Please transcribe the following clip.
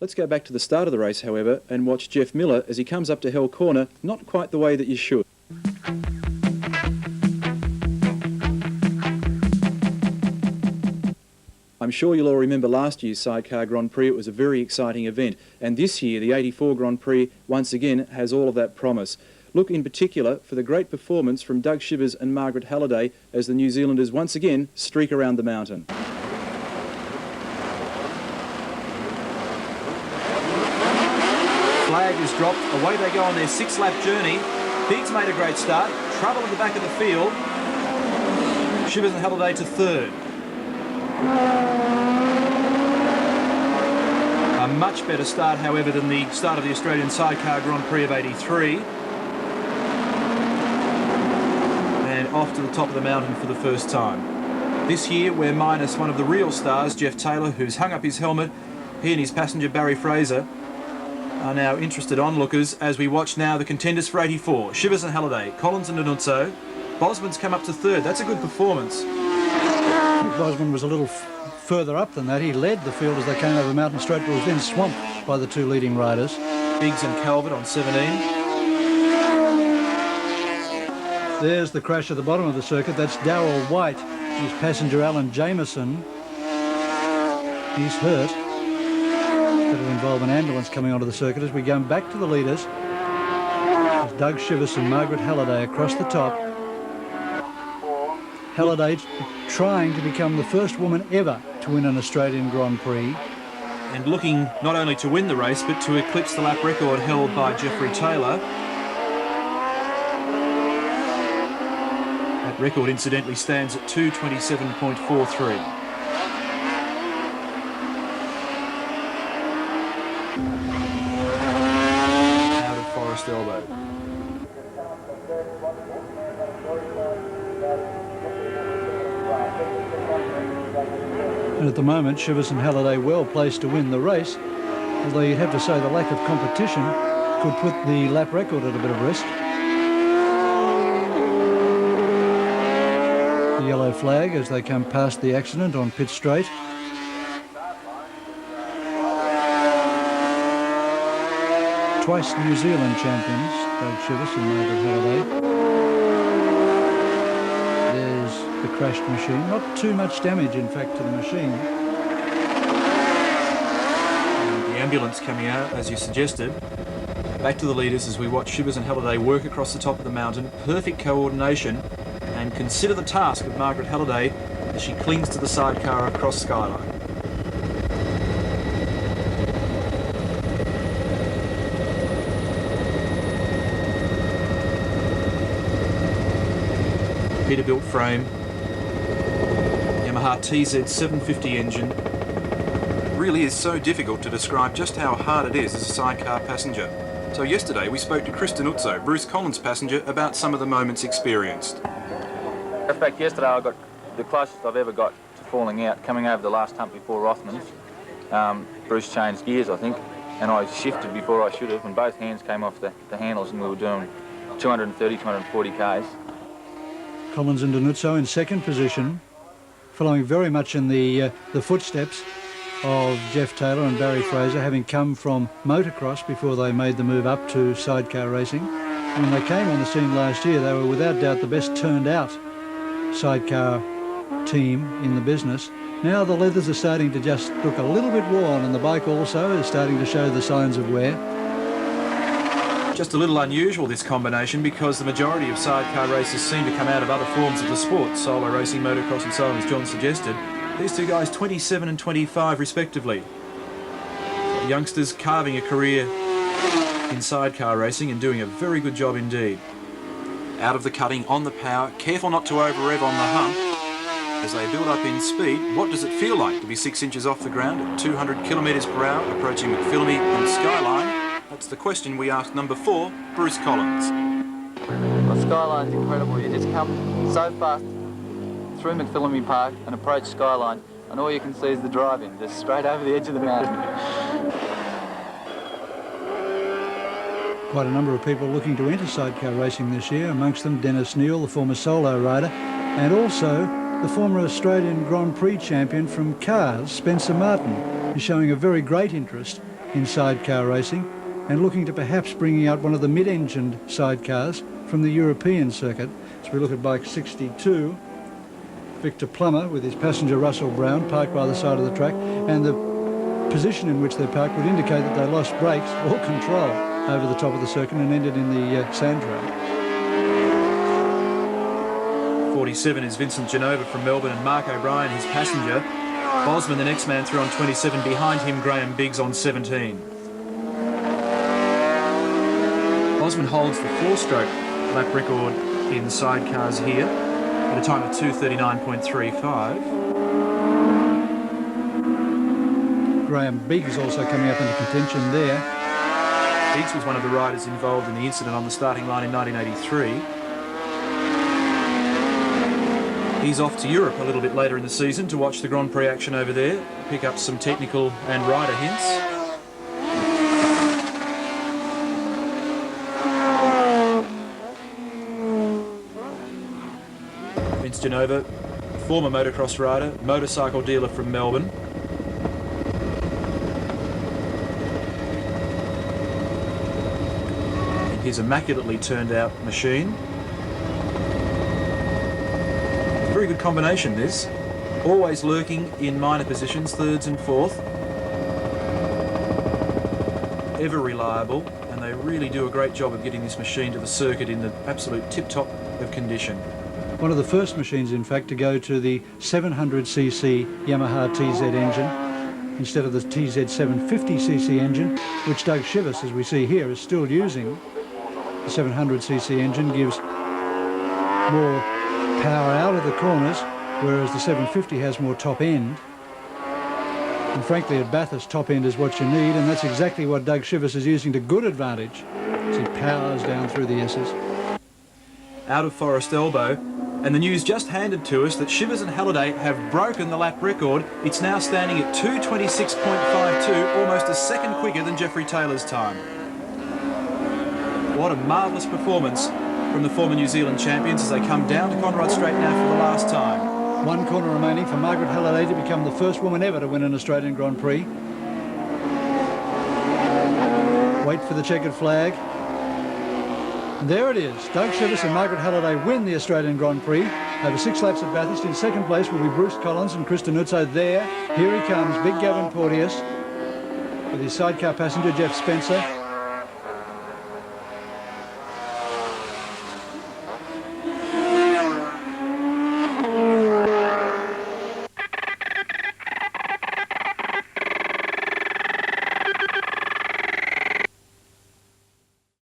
Let's go back to the start of the race, however, and watch Jeff Miller as he comes up to Hell Corner, not quite the way that you should. I'm sure you'll all remember last year's Sidecar Grand Prix. It was a very exciting event. And this year, the 84 Grand Prix, once again, has all of that promise. Look in particular for the great performance from Doug Shivers and Margaret Halliday as the New Zealanders once again streak around the mountain. Flag is dropped. Away they go on their 6-lap journey. Biggs made a great start. Trouble in the back of the field. Shivers and Halliday to third. A much better start, however, than the start of the Australian Sidecar Grand Prix of 83. And off to the top of the mountain for the first time. This year, we're minus one of the real stars, Jeff Taylor, who's hung up his helmet. He and his passenger, Barry Fraser, are now interested onlookers as we watch now the contenders for 84. Shivers and Halliday, Collins and Danuzzo. Bosman's come up to third. That's a good performance. Bosman was a little further up than that. He led the field as they came over the mountain straight, but was then swamped by the two leading riders. Biggs and Calvert on 17. There's the crash at the bottom of the circuit. That's Darryl White. His passenger Alan Jameson. He's hurt. That'll involve an ambulance coming onto the circuit as we go back to the leaders. There's Doug Shivers and Margaret Halliday across the top. Halliday trying to become the first woman ever to win an Australian Grand Prix. And looking not only to win the race, but to eclipse the lap record held by Jeffrey Taylor. That record, incidentally, stands at 2:27.43. Out of Forest Elbow. And at the moment, Shivers and Halliday well placed to win the race, although you'd have to say the lack of competition could put the lap record at a bit of risk. The yellow flag as they come past the accident on pit straight. Twice New Zealand champions, Doug Shivers and Margaret Halliday. There's the crashed machine. Not too much damage, in fact, to the machine. And the ambulance coming out, as you suggested. Back to the leaders as we watch Shivers and Halliday work across the top of the mountain. Perfect coordination. And consider the task of Margaret Halliday as she clings to the sidecar across Skyline. Peterbilt frame, Yamaha TZ750 engine. It really is so difficult to describe just how hard it is as a sidecar passenger. So yesterday we spoke to Chris Danuzzo, Bruce Collins' passenger, about some of the moments experienced. In fact, yesterday I got the closest I've ever got to falling out, coming over the last hump before Rothman's. Bruce changed gears, I think, and I shifted before I should have, and both hands came off the handles, and we were doing 230, 240 Ks. Collins and Danuzzo in second position, following very much in the footsteps of Jeff Taylor and Barry Fraser, having come from motocross before they made the move up to sidecar racing. And when they came on the scene last year, they were without doubt the best turned out sidecar team in the business. Now the leathers are starting to just look a little bit worn, and the bike also is starting to show the signs of wear. Just a little unusual, this combination, because the majority of sidecar races seem to come out of other forms of the sport, solo racing, motocross and so on, as John suggested. These two guys 27 and 25 respectively. Youngsters carving a career in sidecar racing and doing a very good job indeed. Out of the cutting, on the power, careful not to over-rev on the hump. As they build up in speed, what does it feel like to be 6 inches off the ground at 200 kilometres per hour, approaching McPhillamy and Skyline? That's the question we asked number 4, Bruce Collins. The Skyline's incredible. You just come so fast through McPhillamy Park and approach Skyline, and all you can see is the driving, just straight over the edge of the mountain. Quite a number of people looking to enter sidecar racing this year, amongst them Dennis Neal, the former solo rider, and also the former Australian Grand Prix champion from Cars, Spencer Martin, is showing a very great interest in sidecar racing, and looking to perhaps bringing out one of the mid-engined sidecars from the European circuit. So we look at bike 62, Victor Plummer with his passenger Russell Brown parked by the side of the track, and the position in which they're parked would indicate that they lost brakes or control over the top of the circuit and ended in the sand trail. 47 is Vincent Genova from Melbourne, and Mark O'Brien, his passenger. Bosman, the next man through, on 27. Behind him, Graham Biggs on 17. Bosman holds the 4-stroke lap record in sidecars here at a time of 2:39.35. Graham Biggs also coming up into contention there. Biggs was one of the riders involved in the incident on the starting line in 1983. He's off to Europe a little bit later in the season to watch the Grand Prix action over there, pick up some technical and rider hints. Vince Genova, former motocross rider, motorcycle dealer from Melbourne. In his immaculately turned out machine. Very good combination, this. Always lurking in minor positions, thirds and fourth. Ever reliable, and they really do a great job of getting this machine to the circuit in the absolute tip-top of condition. One of the first machines, in fact, to go to the 700cc Yamaha TZ engine instead of the TZ 750cc engine, which Doug Chivas, as we see here, is still using. The 700cc engine gives more power out of the corners, whereas the 750 has more top end. And frankly, at Bathurst, top end is what you need, and that's exactly what Doug Chivas is using to good advantage as he powers down through the S's. Out of Forest Elbow, and the news just handed to us that Chivas and Halliday have broken the lap record. It's now standing at 2:26.52, almost a second quicker than Jeffrey Taylor's time. What a marvellous performance from the former New Zealand champions as they come down to Conrod Straight now for the last time. One corner remaining for Margaret Halliday to become the first woman ever to win an Australian Grand Prix. Wait for the checkered flag. And there it is. Doug Chivas and Margaret Halliday win the Australian Grand Prix over 6 laps at Bathurst. In second place will be Bruce Collins and Krista Nuzzo there. Here he comes, Big Gavin Porteous with his sidecar passenger Jeff Spencer.